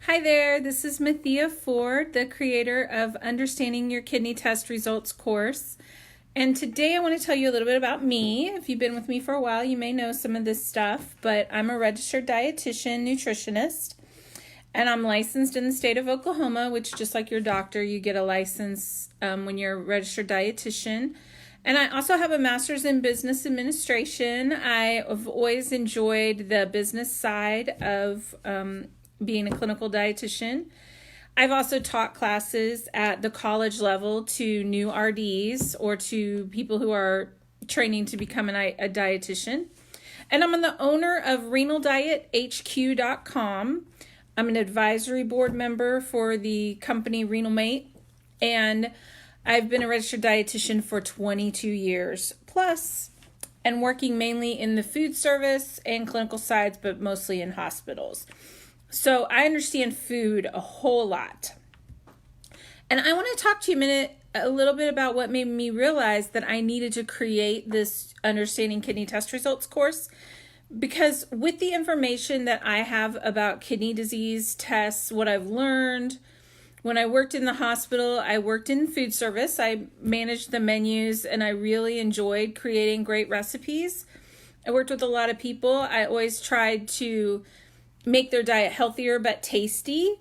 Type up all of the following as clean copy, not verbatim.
Hi there, this is Mathia Ford, the creator of Understanding Your Kidney Test Results course. And today I want to tell you a little bit about me. If you've been with me for a while, you may know some of this stuff, but I'm a registered dietitian, nutritionist, and I'm licensed in the state of Oklahoma, which just like your doctor, you get a license when you're a registered dietitian. And I also have a master's in business administration. I have always enjoyed the business side of being a clinical dietitian. I've also taught classes at the college level to new RDs or to people who are training to become a dietitian. And I'm the owner of renaldiethq.com. I'm an advisory board member for the company Renal, and I've been a registered dietitian for 22 years plus, and working mainly in the food service and clinical sides, but mostly in hospitals. So I understand food a whole lot. And I want to talk to you a little bit about what made me realize that I needed to create this Understanding Kidney Test Results course. Because with the information that I have about kidney disease tests, what I've learned, when I worked in the hospital, I worked in food service. I managed the menus and I really enjoyed creating great recipes. I worked with a lot of people. I always tried to make their diet healthier but tasty.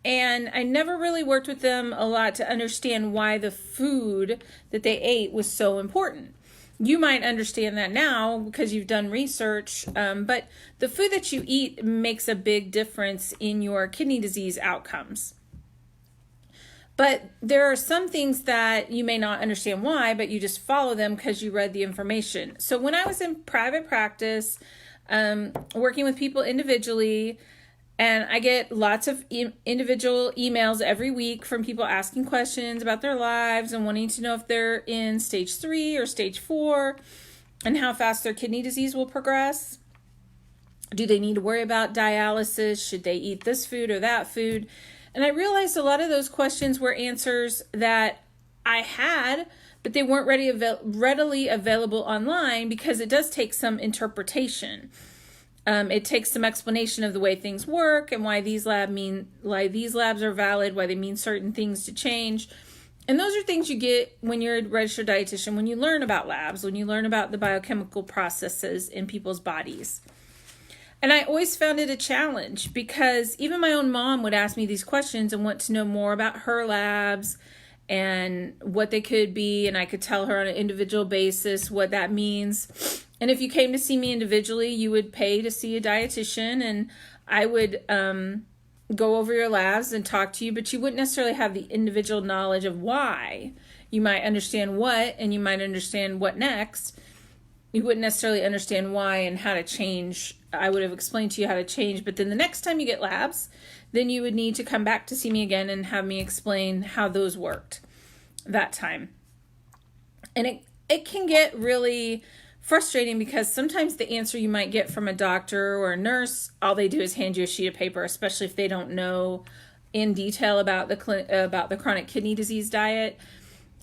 And I never really worked with them a lot to understand why the food that they ate was so important. You might understand that now because you've done research, but the food that you eat makes a big difference in your kidney disease outcomes. But there are some things that you may not understand why, but you just follow them because you read the information. So when I was in private practice, working with people individually, and I get lots of individual emails every week from people asking questions about their lives and wanting to know if they're in stage 3 or stage 4 and how fast their kidney disease will progress. Do they need to worry about dialysis? Should they eat this food or that food? And I realized a lot of those questions were answers that I had, but they weren't readily available online because it does take some interpretation. It takes some explanation of the way things work and why these labs are valid, why they mean certain things to change. And those are things you get when you're a registered dietitian, when you learn about labs, when you learn about the biochemical processes in people's bodies. And I always found it a challenge because even my own mom would ask me these questions and want to know more about her labs and what they could be. And I could tell her on an individual basis what that means. And if you came to see me individually, you would pay to see a dietitian, and I would go over your labs and talk to you, but you wouldn't necessarily have the individual knowledge of why. You might understand what, and you might understand what next. You wouldn't necessarily understand why and how to change. I would have explained to you how to change, but then the next time you get labs, then you would need to come back to see me again and have me explain how those worked that time. And it can get really frustrating because sometimes the answer you might get from a doctor or a nurse, all they do is hand you a sheet of paper, especially if they don't know in detail about the chronic kidney disease diet.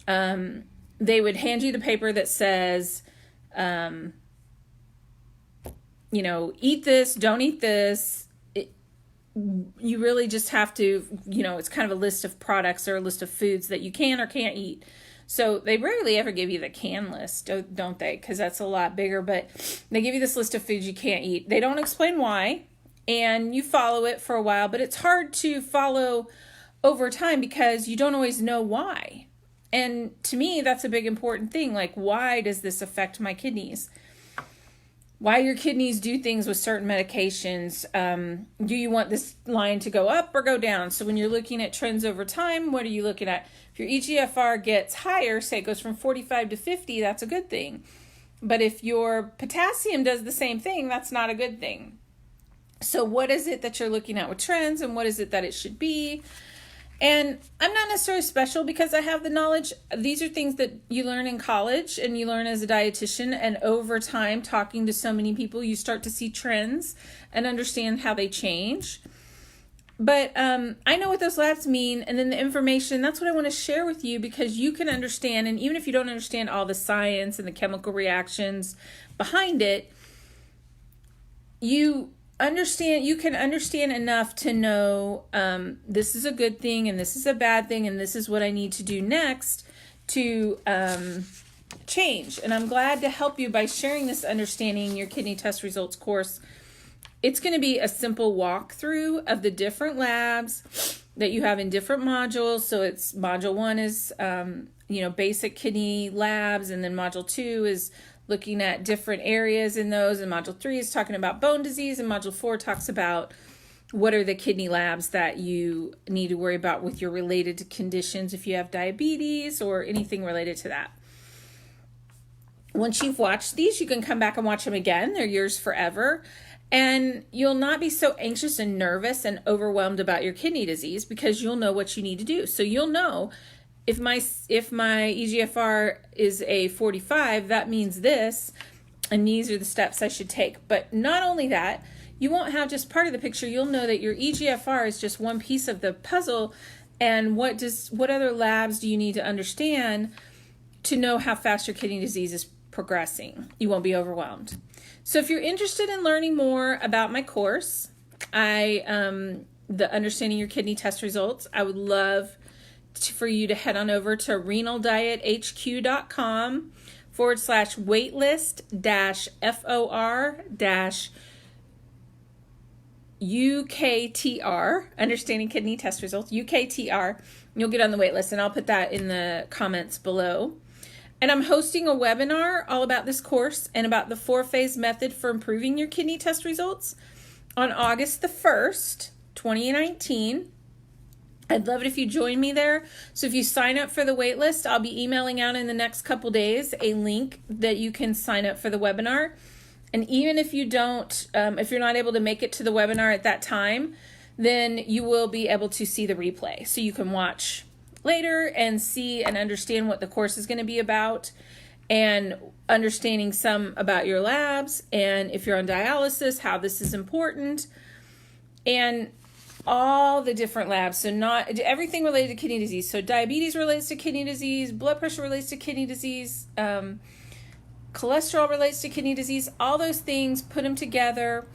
They would hand you the paper that says, eat this, don't eat this. You really just have to, it's kind of a list of products or a list of foods that you can or can't eat. So they rarely ever give you the can list, don't they? Because that's a lot bigger, but they give you this list of foods you can't eat. They don't explain why, and you follow it for a while, but it's hard to follow over time because you don't always know why. And to me, that's a big important thing. Like, why does this affect my kidneys? Why your kidneys do things with certain medications. Do you want this line to go up or go down? So when you're looking at trends over time, what are you looking at? If your eGFR gets higher, say it goes from 45 to 50, that's a good thing. But if your potassium does the same thing, that's not a good thing. So what is it that you're looking at with trends, and what is it that it should be? And I'm not necessarily special because I have the knowledge. These are things that you learn in college and you learn as a dietitian. And over time, talking to so many people, you start to see trends and understand how they change. But I know what those labs mean. And then the information, that's what I want to share with you because you can understand. And even if you don't understand all the science and the chemical reactions behind it, you you can understand enough to know this is a good thing and this is a bad thing and this is what I need to do next to change. And I'm glad to help you by sharing this understanding in your kidney test results course. It's going to be a simple walkthrough of the different labs that you have in different modules. So it's module 1 is basic kidney labs, and then module 2 is looking at different areas in those, and module 3 is talking about bone disease, and module 4 talks about what are the kidney labs that you need to worry about with your related conditions if you have diabetes or anything related to that. Once you've watched these, you can come back and watch them again. They're yours forever. And you'll not be so anxious and nervous and overwhelmed about your kidney disease because you'll know what you need to do. So you'll know if my eGFR is a 45, that means this, and these are the steps I should take. But not only that, you won't have just part of the picture. You'll know that your eGFR is just one piece of the puzzle, and what other labs do you need to understand to know how fast your kidney disease is progressing. You won't be overwhelmed. So if you're interested in learning more about my course, the Understanding Your Kidney Test Results, I would love for you to head on over to renal-hq.com/waitlist-FOR-UKTR, Understanding Kidney Test Results, UKTR. You'll get on the wait list, and I'll put that in the comments below. And I'm hosting a webinar all about this course and about the 4-phase method for improving your kidney test results on August the 1st, 2019. I'd love it if you join me there. So if you sign up for the wait list, I'll be emailing out in the next couple days a link that you can sign up for the webinar. And even if you don't, if you're not able to make it to the webinar at that time, then you will be able to see the replay. So you can watch later and see and understand what the course is going to be about, and understanding some about your labs, and if you're on dialysis, how this is important, and all the different labs. So not everything related to kidney disease. So diabetes relates to kidney disease, blood pressure relates to kidney disease, cholesterol relates to kidney disease, all those things, put them together,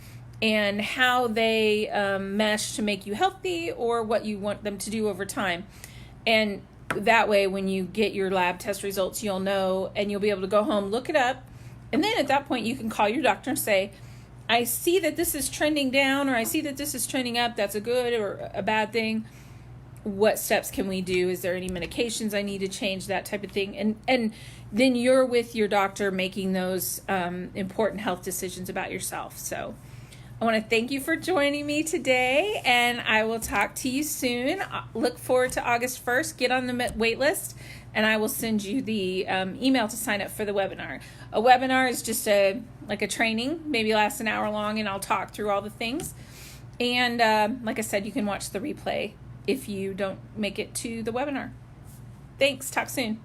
and how they mesh to make you healthy or what you want them to do over time. And that way, when you get your lab test results, you'll know, and you'll be able to go home, look it up. And then at that point, you can call your doctor and say, I see that this is trending down, or I see that this is trending up. That's a good or a bad thing. What steps can we do? Is there any medications I need to change? That type of thing. And then you're with your doctor making those important health decisions about yourself. So I want to thank you for joining me today, and I will talk to you soon. Look forward to August 1st. Get on the wait list, and I will send you the email to sign up for the webinar. A webinar is just like a training, maybe lasts an hour long, and I'll talk through all the things. And like I said, you can watch the replay if you don't make it to the webinar. Thanks. Talk soon.